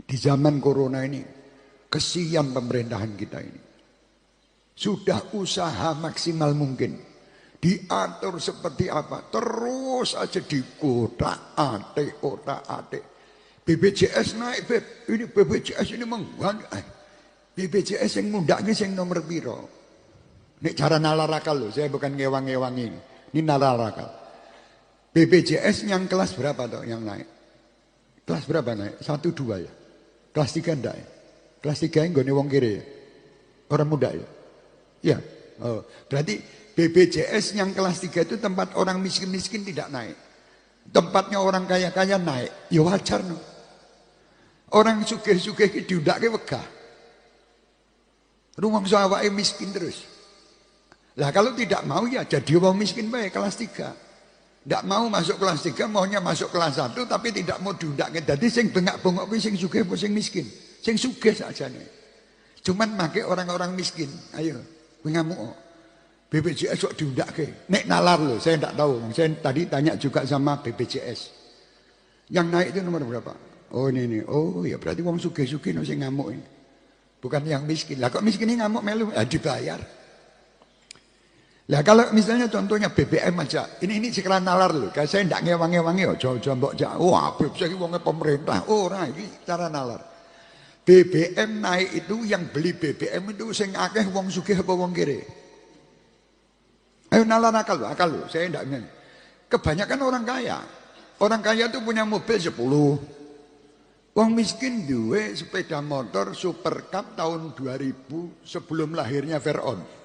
Di zaman corona ini, kesian pemerintahan kita ini. Sudah usaha maksimal mungkin. Diatur seperti apa, terus aja dikotak-atik, kotak-atik. BPJS naik, Beb. Ini BPJS ini mengganggu. BPJS yang muda ini yang nomor piro. Ini cara nalar akal loh, saya bukan ngewang-ngewang ini. Ini nalar akal. BPJS yang kelas berapa toh yang naik? Kelas berapa naik? 1, 2 ya? Kelas 3 enggak ya? Kelas 3 yang gone wong kiri ya? Orang muda ya? Ya. Oh, berarti BPJS yang kelas 3 itu tempat orang miskin-miskin tidak naik. Tempatnya orang kaya-kaya naik. Ya wajar no. Orang sugih-sugih diundake wegah. Rumangsa awake miskin terus. Lah kalau tidak mau ya jadi orang miskin baik kelas 3. Tidak mau masuk kelas 3, maunya masuk kelas 1 tapi tidak mau diundake. Dadi sing bengak-bengok kuwi sing sugih apa sing miskin? Sing sugih sakjane. Cuman make orang-orang miskin. Ayo, kowe ngamuk. BPJS kok diundake. Nek nalar loh, saya tidak tahu. Saya tadi tanya juga sama BPJS. Yang naik itu nomor berapa? Oh ini. Oh ya berarti wong sugih-sugih no sing ngamuk ini. Bukan yang miskin. Lah kok miskin ini ngamuk melu? Dibayar. Lah kalau misalnya contohnya BBM aja. Ini sekarang nalar loh. Kayak saya tidak ngewang-ngewangi ya. Jauh-jauh mbok jak. Wah, saya wongnya pemerintah. Ora iki cara nalar. BBM naik itu yang beli BBM itu sing akeh wong sugih apa wong kiri? Ayo nalar akal loh. Saya tidak ingin. Kebanyakan orang kaya. Orang kaya itu punya mobil 10. Wong miskin duwe sepeda motor Super Cup tahun 2000 sebelum lahirnya Veron.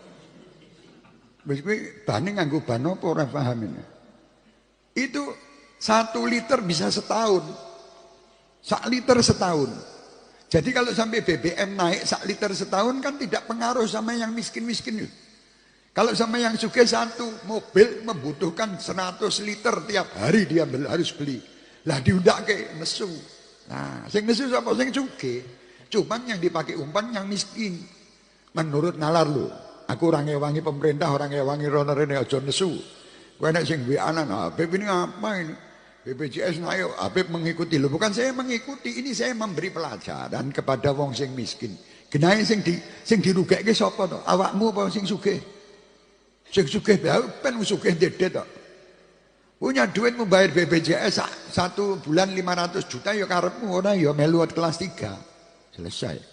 Wis kuwi bane nganggo ban apa ora paham ini. Itu 1 liter bisa setahun. 1 liter setahun. Jadi kalau sampai BBM naik 1 liter setahun kan tidak pengaruh sama yang miskin-miskin. Kalau sama yang sugih 1 mobil membutuhkan 100 liter tiap hari dia harus beli. Lah diundake nesu. Nah, sing nesu sapa sing sugih. Cuman yang dipakai umpan yang miskin. Menurut nalar lho. Aku orang ngewangi pemerintah, orang ngewangi rono-rene aja nesu. Kowe nek sing WA-an, Habib ini apa ini? BPJS naik, Habib mengikuti. Loh bukan saya mengikuti, ini saya memberi pelajaran kepada wong sing miskin. Genahe sing dirugeke sapa to? Awakmu apa sing sugih? Sing sugih ben sugih dedet to. Punya duit membayar BPJS 1 bulan 500 juta ya karepmu ora ya melu kelas 3. Selesai.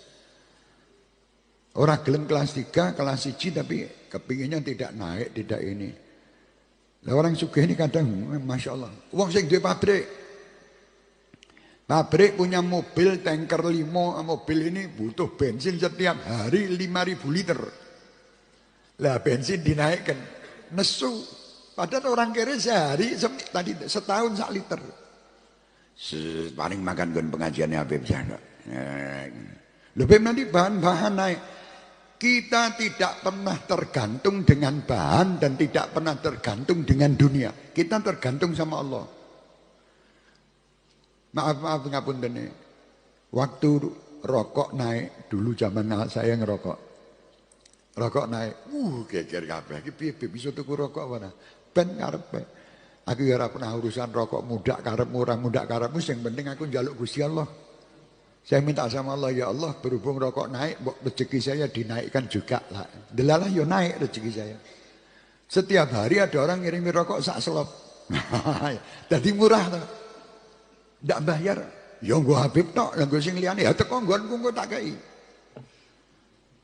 Orang gelem kelas 3, kelas 1 tapi kepinginnya tidak naik, tidak ini. Lah orang sugih ini kadang Masya Allah. Wong sing duwe pabrik. Pabrik punya mobil tanker 5, mobil ini butuh bensin setiap hari 5.000 liter. Lah bensin dinaikkan. Nesu. Padahal orang kere sehari tadi setahun 1 liter. Paling makan gon pengajiannya Habib sana. Lebih nanti bahan-bahan naik. Kita tidak pernah tergantung dengan bahan dan tidak pernah tergantung dengan dunia. Kita tergantung sama Allah. Maaf ngapunten nih. Waktu rokok naik dulu zaman saya ngerokok. Rokok naik. Geger kabeh iki piye bisa tuku rokok mana? Ben karepe. Aku ya ora pernah urusan rokok muda karepmu ora muda karepmu sing penting aku njaluk Gusti Allah. Saya minta sama Allah, ya Allah berhubung rokok naik, rezeki saya dinaikkan juga lah. Delalah ya naik rezeki saya. Setiap hari ada orang ngirimi rokok sak selop. Jadi murah tuh. Ndak bayar. Ya nggo Habib tok, nggo sing liyane ya teko nggonku engko tak kei.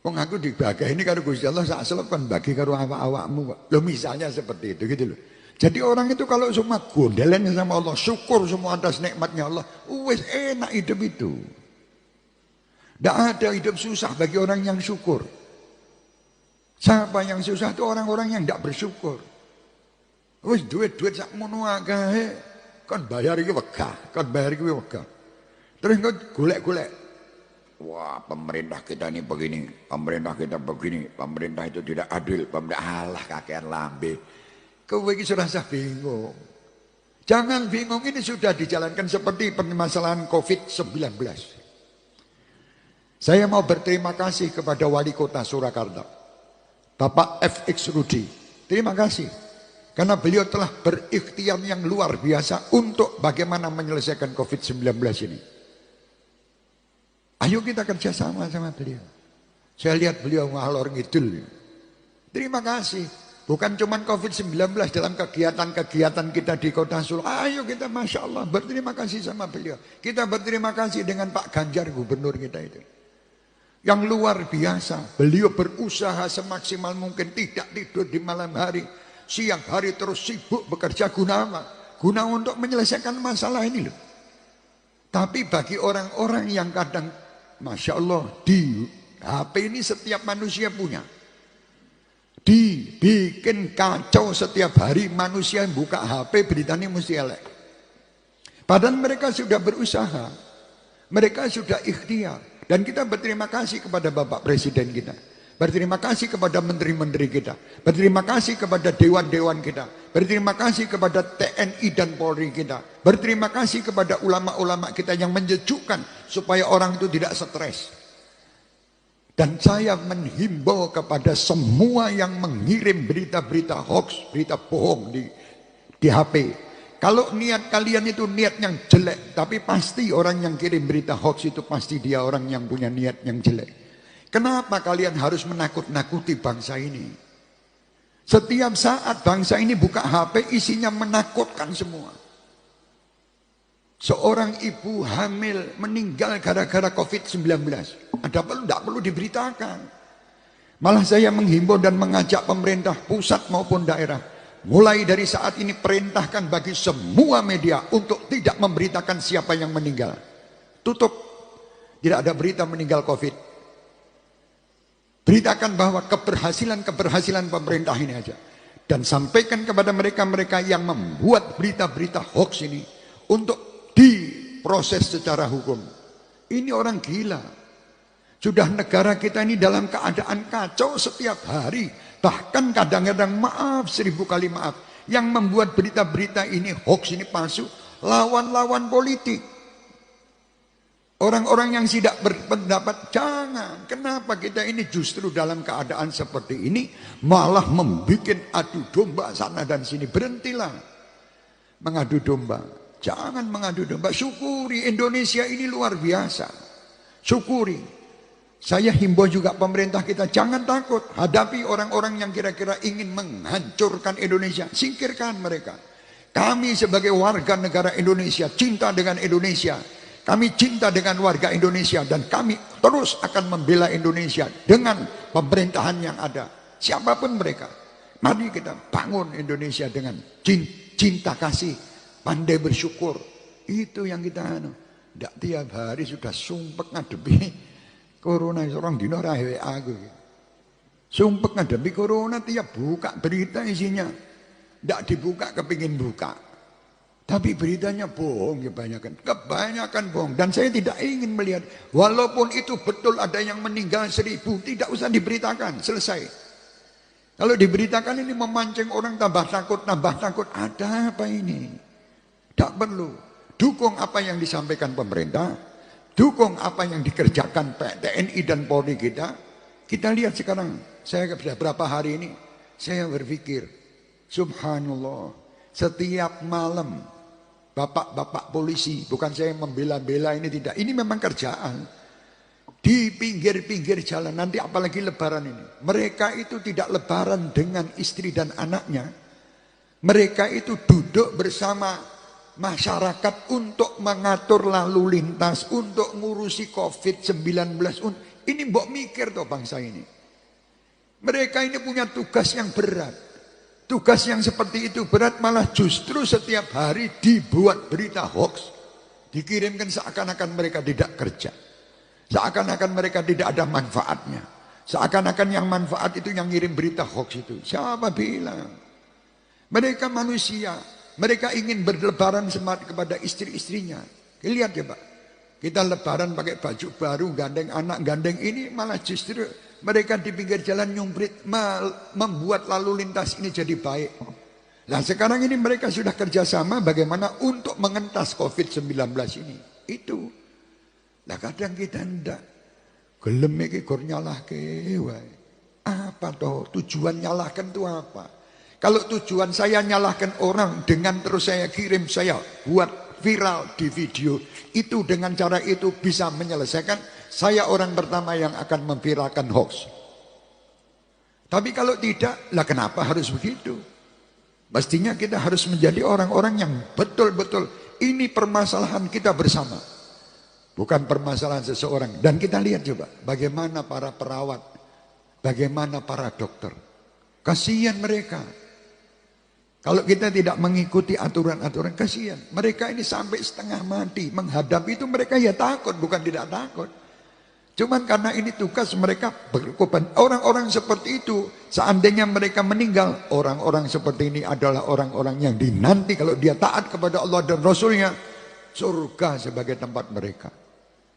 Wong aku dibagi ini karo Gusti Allah sak selop kan bagi karo awak-awakmu. Loh misalnya seperti itu gitu loh. Jadi orang itu kalau semua gondelan sama Allah, syukur semua atas nikmatnya Allah, wes enak hidup itu. Tidak ada hidup susah bagi orang yang syukur. Siapa yang susah itu orang-orang yang tidak bersyukur. Wis duit-duit sak mono akeh. Kon bayar iki wegah, kon bayar iki wegah. Terus kok golek-golek. Wah, pemerintah kita ini begini, pemerintah kita begini, pemerintah itu tidak adil, pemerintah Allah kakean lambe. Kowe iki serasa bingung. Jangan bingung, ini sudah dijalankan seperti permasalahan COVID-19. Saya mau berterima kasih kepada Wali Kota Surakarta, Bapak FX Rudi. Terima kasih. Karena beliau telah berikhtiar yang luar biasa untuk bagaimana menyelesaikan COVID-19 ini. Ayo kita kerjasama sama beliau. Saya lihat beliau ngalor ngidul. Terima kasih. Bukan cuma COVID-19 dalam kegiatan-kegiatan kita di kota Solo. Ayo kita Masya Allah berterima kasih sama beliau. Kita berterima kasih dengan Pak Ganjar gubernur kita itu. Yang luar biasa. Beliau berusaha semaksimal mungkin, tidak tidur di malam hari. Siang hari terus sibuk bekerja guna apa? Guna untuk menyelesaikan masalah ini loh. Tapi bagi orang-orang yang kadang Masya Allah di HP ini setiap manusia punya. Dibikin kacau setiap hari manusia yang buka HP beritanya mesti elek. Padahal mereka sudah berusaha. Mereka sudah ikhtiar. Dan kita berterima kasih kepada Bapak Presiden kita. Berterima kasih kepada menteri-menteri kita. Berterima kasih kepada dewan-dewan kita. Berterima kasih kepada TNI dan Polri kita. Berterima kasih kepada ulama-ulama kita yang menyejukkan supaya orang itu tidak stres. Dan saya menghimbau kepada semua yang mengirim berita-berita hoax, berita bohong di HP. Kalau niat kalian itu niat yang jelek, tapi pasti orang yang kirim berita hoax itu pasti dia orang yang punya niat yang jelek. Kenapa kalian harus menakut-nakuti bangsa ini? Setiap saat bangsa ini buka HP isinya menakutkan semua. Seorang ibu hamil meninggal gara-gara COVID-19. Tidak perlu diberitakan. Malah saya menghimbau dan mengajak pemerintah pusat maupun daerah. Mulai dari saat ini perintahkan bagi semua media untuk tidak memberitakan siapa yang meninggal. Tutup. Tidak ada berita meninggal COVID. Beritakan bahwa keberhasilan pemerintah ini aja. Dan sampaikan kepada mereka-mereka yang membuat berita-berita hoax ini untuk diproses secara hukum. Ini orang gila. Sudah negara kita ini dalam keadaan kacau setiap hari. Bahkan kadang-kadang maaf, 1000 kali maaf. Yang membuat berita-berita ini hoax, ini palsu, lawan-lawan politik. Orang-orang yang tidak berpendapat, jangan. Kenapa kita ini justru dalam keadaan seperti ini malah membuat adu domba sana dan sini. Berhentilah mengadu domba. Jangan mengadu domba. Syukuri Indonesia ini luar biasa. Syukuri. Saya himbau juga pemerintah kita, jangan takut. Hadapi orang-orang yang kira-kira ingin menghancurkan Indonesia. Singkirkan mereka. Kami sebagai warga negara Indonesia, cinta dengan Indonesia. Kami cinta dengan warga Indonesia. Dan kami terus akan membela Indonesia dengan pemerintahan yang ada. Siapapun mereka. Mari kita bangun Indonesia dengan cinta kasih. Pandai bersyukur. Itu yang kita tidak tiap hari sudah sumpek ngadepi corona. Orang dino rahe aku sumpek ngadepi corona, tiap buka berita isinya tidak dibuka kepingin buka, tapi beritanya bohong kebanyakan bohong. Dan saya tidak ingin melihat, walaupun itu betul ada yang meninggal 1000, tidak usah diberitakan, selesai. Kalau diberitakan ini memancing orang tambah takut. Ada apa ini? Tidak perlu. Dukung apa yang disampaikan pemerintah, dukung apa yang dikerjakan TNI dan Polri kita. Kita lihat sekarang, saya beberapa hari ini, saya berpikir, subhanallah, setiap malam bapak-bapak polisi, bukan saya membela-bela ini, tidak, ini memang kerjaan. Di pinggir-pinggir jalan, nanti apalagi lebaran ini, mereka itu tidak lebaran dengan istri dan anaknya. Mereka itu duduk bersama masyarakat untuk mengatur lalu lintas, untuk ngurusi COVID-19. Ini mbok mikir toh bangsa ini. Mereka ini punya tugas yang berat. Tugas yang seperti itu berat, malah justru setiap hari dibuat berita hoax. Dikirimkan seakan-akan mereka tidak kerja. Seakan-akan mereka tidak ada manfaatnya. Seakan-akan yang manfaat itu yang ngirim berita hoax itu. Siapa bilang? Mereka manusia. Mereka ingin berlebaran semangat kepada istri-istrinya. Lihat ya Pak. Kita lebaran pakai baju baru, gandeng anak, gandeng ini, malah justru mereka di pinggir jalan nyumprit, membuat lalu lintas ini jadi baik. Nah sekarang ini mereka sudah kerjasama bagaimana untuk mengentas COVID-19 ini. Itu. Nah kadang kita ndak gelem iki gur nyalahke wae. Apa toh tujuan nyalahkan itu apa? Kalau tujuan saya nyalahkan orang dengan terus saya kirim, saya buat viral di video. Itu dengan cara itu bisa menyelesaikan. Saya orang pertama yang akan memviralkan hoax. Tapi kalau tidak, lah kenapa harus begitu? Mestinya kita harus menjadi orang-orang yang betul-betul ini permasalahan kita bersama. Bukan permasalahan seseorang. Dan kita lihat coba bagaimana para perawat, bagaimana para dokter. Kasihan mereka. Kalau kita tidak mengikuti aturan-aturan, kasihan. Mereka ini sampai setengah mati. Menghadapi itu mereka ya takut, bukan tidak takut. Cuman karena ini tugas mereka berkorban. Orang-orang seperti itu, seandainya mereka meninggal, orang-orang seperti ini adalah orang-orang yang dinanti kalau dia taat kepada Allah dan Rasulnya, surga sebagai tempat mereka.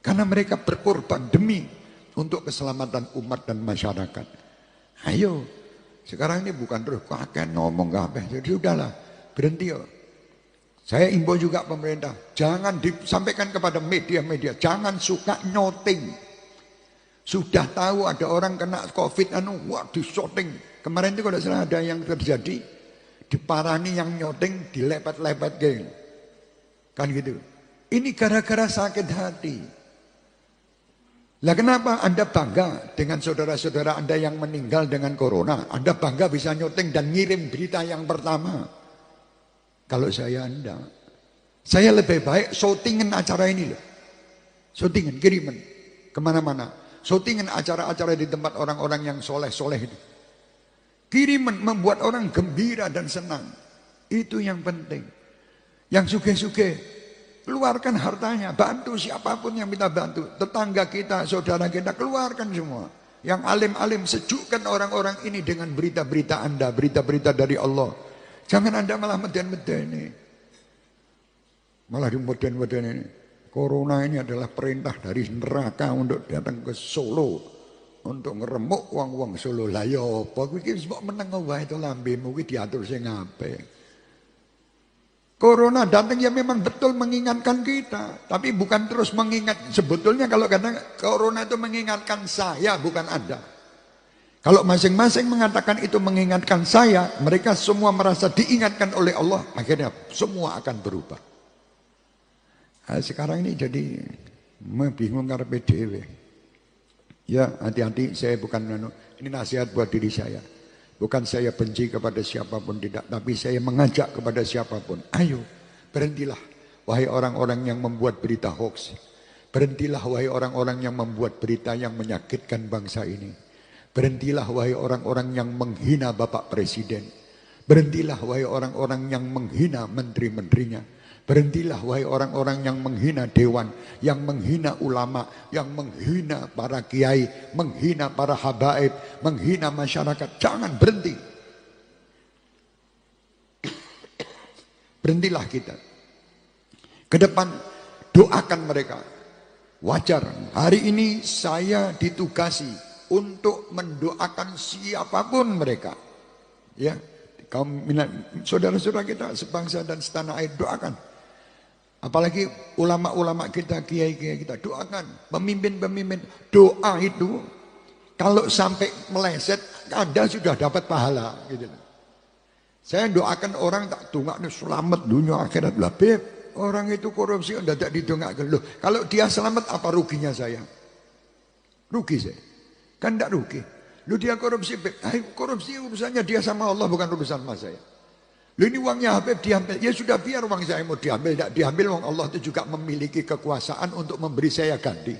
Karena mereka berkorban demi untuk keselamatan umat dan masyarakat. Ayo, sekarang ini bukan terus kakek ngomong apa, jadi udahlah, berhenti yo. Saya imbau juga pemerintah, jangan disampaikan kepada media-media, jangan suka nyoting. Sudah tahu ada orang kena COVID, wah disoting. Kemarin itu kalau salah ada yang terjadi, diparani yang nyoting, dilepet-lepet geng. Kan gitu. Ini gara-gara sakit hati. Lah kenapa Anda bangga dengan saudara-saudara Anda yang meninggal dengan corona? Anda bangga bisa nyoting dan ngirim berita yang pertama. Kalau saya Anda, saya lebih baik syutingin acara ini loh. Syutingin, kiriman kemana-mana. Syutingin acara-acara di tempat orang-orang yang soleh-soleh itu. Kiriman membuat orang gembira dan senang. Itu yang penting. Yang suge-suge, keluarkan hartanya, bantu siapapun yang kita bantu. Tetangga kita, saudara kita, keluarkan semua. Yang alim-alim, sejukkan orang-orang ini dengan berita-berita Anda, berita-berita dari Allah. Jangan Anda malah meden-meden ini. Malah di meden-meden ini. Corona ini adalah perintah dari neraka untuk datang ke Solo untuk ngeremuk uang-uang Solo. Lah ya apa kuwi iki mbok meneng wae to lambemu kuwi diatur sing apik. Corona datang ya memang betul mengingatkan kita, tapi bukan terus mengingat. Sebetulnya kalau kata Corona itu mengingatkan saya, bukan Anda. Kalau masing-masing mengatakan itu mengingatkan saya, mereka semua merasa diingatkan oleh Allah, akhirnya semua akan berubah. Nah, sekarang ini jadi bingung karepe dhewe. Ya, hati-hati, saya bukan ini nasihat buat diri saya. Bukan saya benci kepada siapapun tidak, tapi saya mengajak kepada siapapun. Ayo, berhentilah wahai orang-orang yang membuat berita hoax. Berhentilah wahai orang-orang yang membuat berita yang menyakitkan bangsa ini. Berhentilah wahai orang-orang yang menghina Bapak Presiden. Berhentilah wahai orang-orang yang menghina menteri-menterinya. Berhentilah wahai orang-orang yang menghina dewan, yang menghina ulama, yang menghina para kiai, menghina para habaib, menghina masyarakat. Jangan berhenti. Berhentilah kita. Ke depan doakan mereka. Wajar, hari ini saya ditugasi untuk mendoakan siapapun mereka. Ya, kaum saudara-saudara kita sebangsa dan setanah air, doakan. Apalagi ulama-ulama kita, kiai-kiai kita, doakan. Pemimpin-pemimpin, doa itu kalau sampai meleset, Anda sudah dapat pahala. Gitu. Saya doakan orang tak dongakno selamat dunia akhirat. Lah beb, orang itu korupsi Anda tak didongakkan. Loh, kalau dia selamat apa ruginya saya? Rugi saya. Kan tidak rugi. Lu dia korupsi, beb. Korupsi urusannya dia sama Allah, bukan urusan sama saya. Loh, ini uangnya Habib diambil. Ya sudah, biar uang saya mau diambil, tidak diambil, uang Allah itu juga memiliki kekuasaan untuk memberi saya ganti.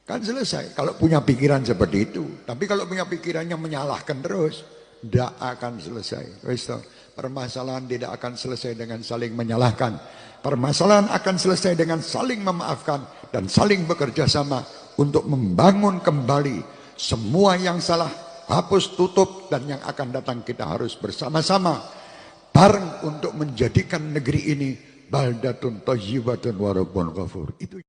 Kan selesai. Kalau punya pikiran seperti itu. Tapi kalau punya pikirannya menyalahkan terus, tidak akan selesai. Permasalahan tidak akan selesai dengan saling menyalahkan. Permasalahan akan selesai dengan saling memaafkan dan saling bekerja sama untuk membangun kembali semua yang salah, hapus, tutup, dan yang akan datang kita harus bersama-sama bareng untuk menjadikan negeri ini baldatun thayyibatun wa rabbun ghafur. Itu